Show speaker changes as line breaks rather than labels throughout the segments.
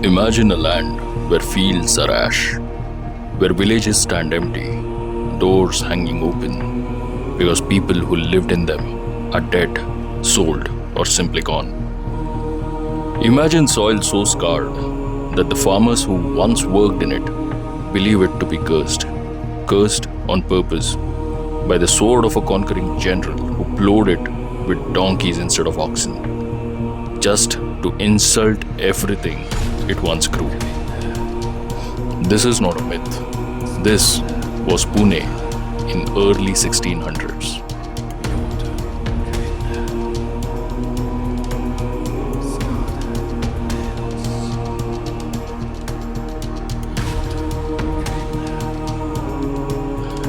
Imagine a land where fields are ash, where villages stand empty, doors hanging open, because people who lived in them are dead, sold, or simply gone. Imagine soil so scarred that the farmers who once worked in it believe it to be cursed on purpose by the sword of a conquering general who plowed it with donkeys instead of oxen, just to insult everything it once grew. This is not a myth. This was Pune in early 1600s.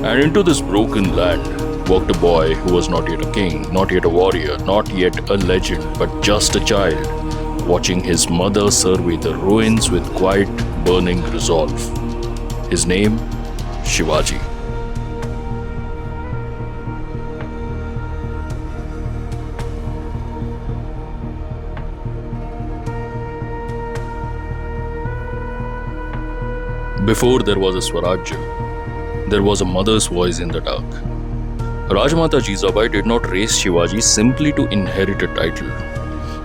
And into this broken land walked a boy who was not yet a king, not yet a warrior, not yet a legend, but just a child, watching his mother survey the ruins with quiet, burning resolve. His name, Shivaji. Before there was a Swarajya, there was a mother's voice in the dark. Rajmata Jijau did not raise Shivaji simply to inherit a title.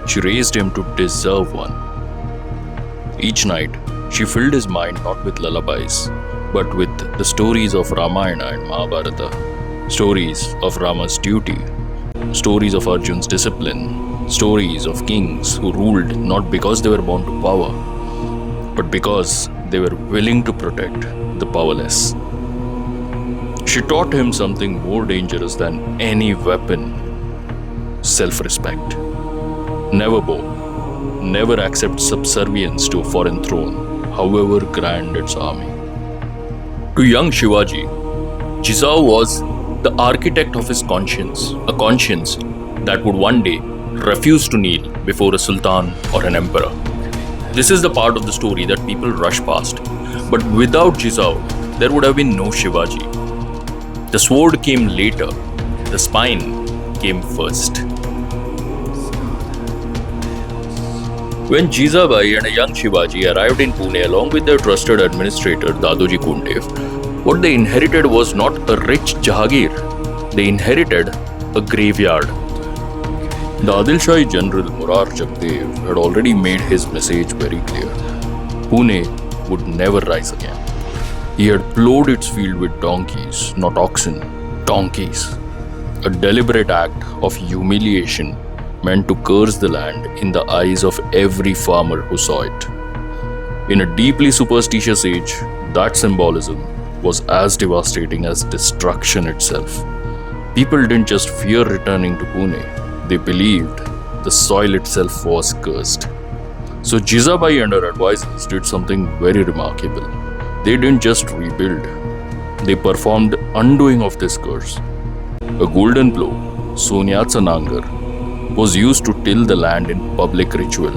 She raised him to deserve one. Each night, she filled his mind not with lullabies, but with the stories of Ramayana and Mahabharata, stories of Rama's duty, stories of Arjun's discipline, stories of kings who ruled not because they were born to power, but because they were willing to protect the powerless. She taught him something more dangerous than any weapon: self-respect. Never bow, never accept subservience to a foreign throne, however grand its army. To young Shivaji, Jijau was the architect of his conscience, a conscience that would one day refuse to kneel before a sultan or an emperor. This is the part of the story that people rush past. But without Jijau, there would have been no Shivaji. The sword came later, the spine came first. When Jizabai and a young Shivaji arrived in Pune along with their trusted administrator Dadoji Kundev, what they inherited was not a rich Jahagir. They inherited a graveyard. The Adilshahi general Murar Jagdeo had already made his message very clear. Pune would never rise again. He had plowed its field with donkeys, not oxen, donkeys. A deliberate act of humiliation meant to curse the land in the eyes of every farmer who saw it. In a deeply superstitious age, that symbolism was as devastating as destruction itself. People didn't just fear returning to Pune, they believed the soil itself was cursed. So Jizabai and her advisors did something very remarkable. They didn't just rebuild, they performed undoing of this curse. A golden plough, Sonyatsa Nangar, was used to till the land in public ritual,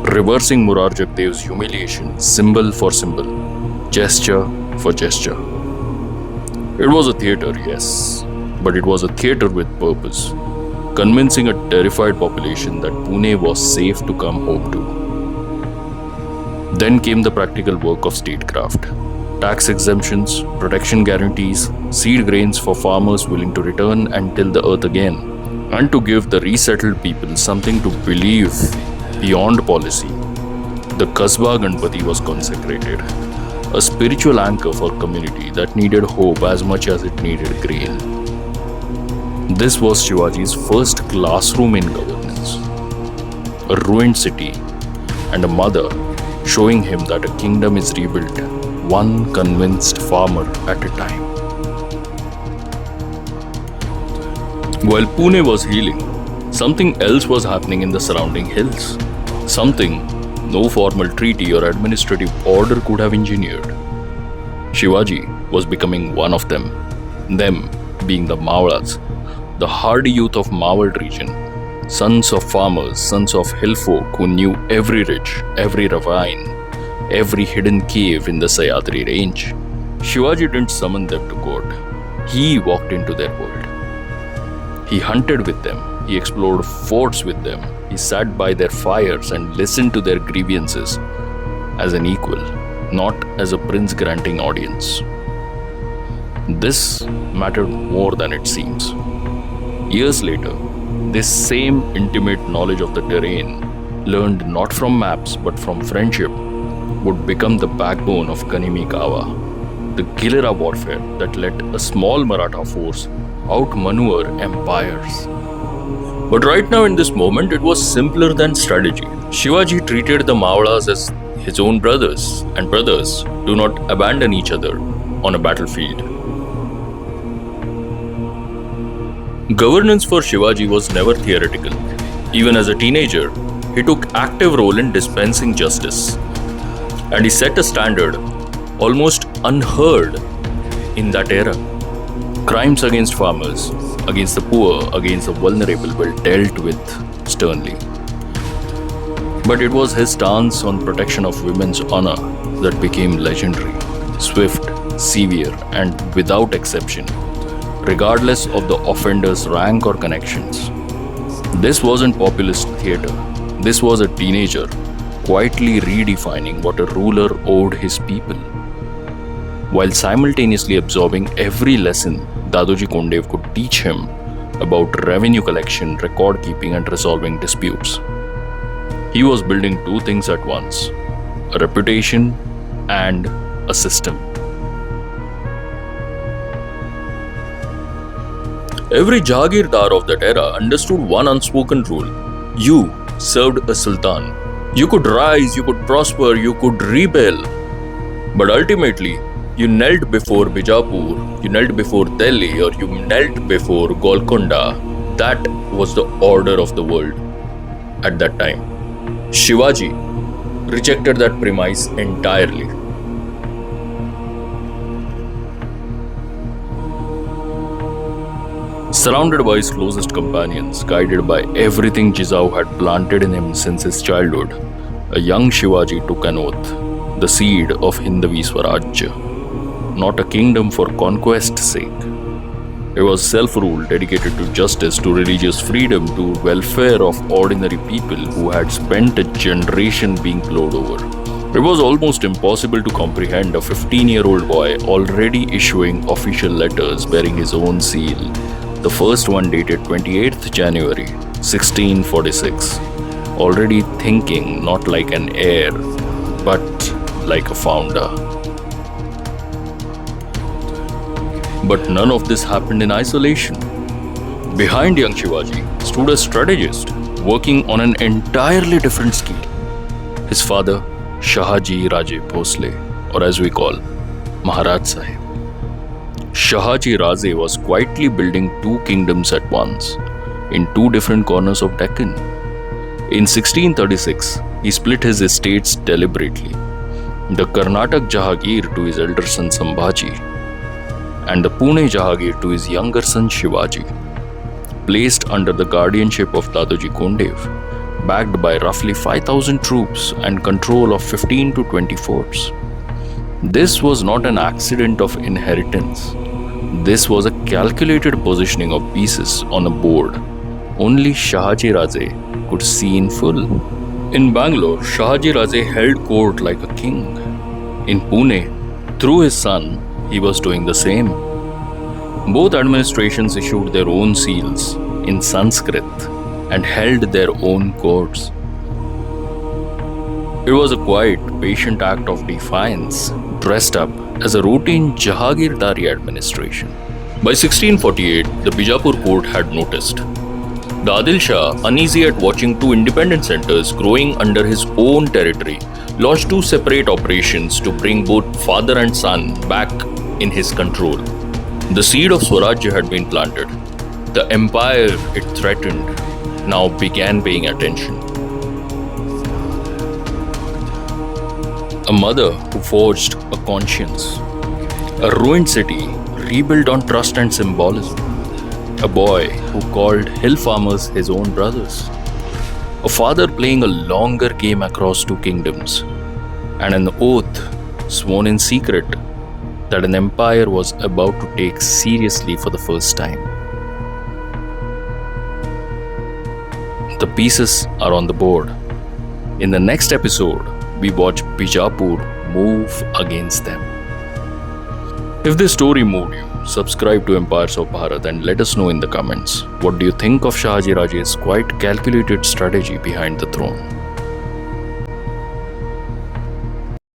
reversing Murar Jagdeo's humiliation symbol for symbol, gesture for gesture. It was a theatre, yes, but it was a theatre with purpose, convincing a terrified population that Pune was safe to come home to. Then came the practical work of statecraft. Tax exemptions, protection guarantees, seed grains for farmers willing to return and till the earth again, and to give the resettled people something to believe beyond policy. The Kasba Ganpati was consecrated, a spiritual anchor for a community that needed hope as much as it needed grain. This was Shivaji's first classroom in governance. A ruined city and a mother showing him that a kingdom is rebuilt one convinced farmer at a time. While Pune was healing, something else was happening in the surrounding hills. Something no formal treaty or administrative order could have engineered. Shivaji was becoming one of them being the Mavalas, the hardy youth of Mawal region, sons of farmers, sons of hill folk who knew every ridge, every ravine, every hidden cave in the Sahyadri range. Shivaji didn't summon them to court. He walked into their world. He hunted with them. He explored forts with them. He sat by their fires and listened to their grievances. as an equal, not as a prince granting audience. This mattered more than it seems. Years later, this same intimate knowledge of the terrain, learned not from maps but from friendship, would become the backbone of Ganimi Kawa, the guerrilla warfare that let a small Maratha force outmaneuver empires. But right now in this moment, it was simpler than strategy. Shivaji treated the Mavalas as his own brothers, and brothers do not abandon each other on a battlefield. Governance for Shivaji was never theoretical. Even as a teenager, he took active role in dispensing justice. And he set a standard almost unheard in that era. Crimes against farmers, against the poor, against the vulnerable were dealt with sternly. But it was his stance on protection of women's honor that became legendary, swift, severe, and without exception, regardless of the offender's rank or connections. This wasn't populist theater. This was a teenager quietly redefining what a ruler owed his people, while simultaneously absorbing every lesson Dadoji Kondev could teach him about revenue collection, record keeping, and resolving disputes. He was building two things at once: a reputation and a system. Every Jagirdar of that era understood one unspoken rule: you served a sultan. You could rise, you could prosper, you could rebel. But ultimately, you knelt before Bijapur, you knelt before Delhi, or you knelt before Golconda. That was the order of the world at that time. Shivaji rejected that premise entirely. Surrounded by his closest companions, guided by everything Jijau had planted in him since his childhood, a young Shivaji took an oath, the seed of Hindavi Swarajya. Not a kingdom for conquest's sake. It was self-rule dedicated to justice, to religious freedom, to welfare of ordinary people who had spent a generation being plowed over. It was almost impossible to comprehend a 15-year-old boy already issuing official letters bearing his own seal. The first one dated 28th January 1646. Already thinking not like an heir, but like a founder. But none of this happened in isolation. Behind young Shivaji stood a strategist working on an entirely different scale. His father, Shahaji Raje Bhosle, or as we call, Maharaj Sahib. Shahaji Raje was quietly building two kingdoms at once, in two different corners of Deccan. In 1636, he split his estates deliberately. The Karnataka Jahagir to his elder son Sambhaji, and the Pune Jahagir to his younger son Shivaji, placed under the guardianship of Dadoji Kondev, backed by roughly 5,000 troops and control of 15 to 20 forts. This was not an accident of inheritance. This was a calculated positioning of pieces on a board only Shahaji Raje could see in full. In Bangalore, Shahaji Raje held court like a king. In Pune, through his son, he was doing the same. Both administrations issued their own seals in Sanskrit and held their own courts. It was a quiet, patient act of defiance, dressed up as a routine Jahagirdari administration. By 1648, the Bijapur court had noticed. The Adilshahi, uneasy at watching two independent centers growing under his own territory, launched two separate operations to bring both father and son back in his control. The seed of Swarajya had been planted. The empire it threatened now began paying attention. A mother who forged a conscience. A ruined city rebuilt on trust and symbolism. A boy who called hill farmers his own brothers. A father playing a longer game across two kingdoms. And an oath sworn in secret that an empire was about to take seriously for the first time. The pieces are on the board. In the next episode, we watch Bijapur move against them. If this story moved you, subscribe to Empires of Bharat and let us know in the comments. What do you think of Shahaji Raje's quite calculated strategy behind the throne?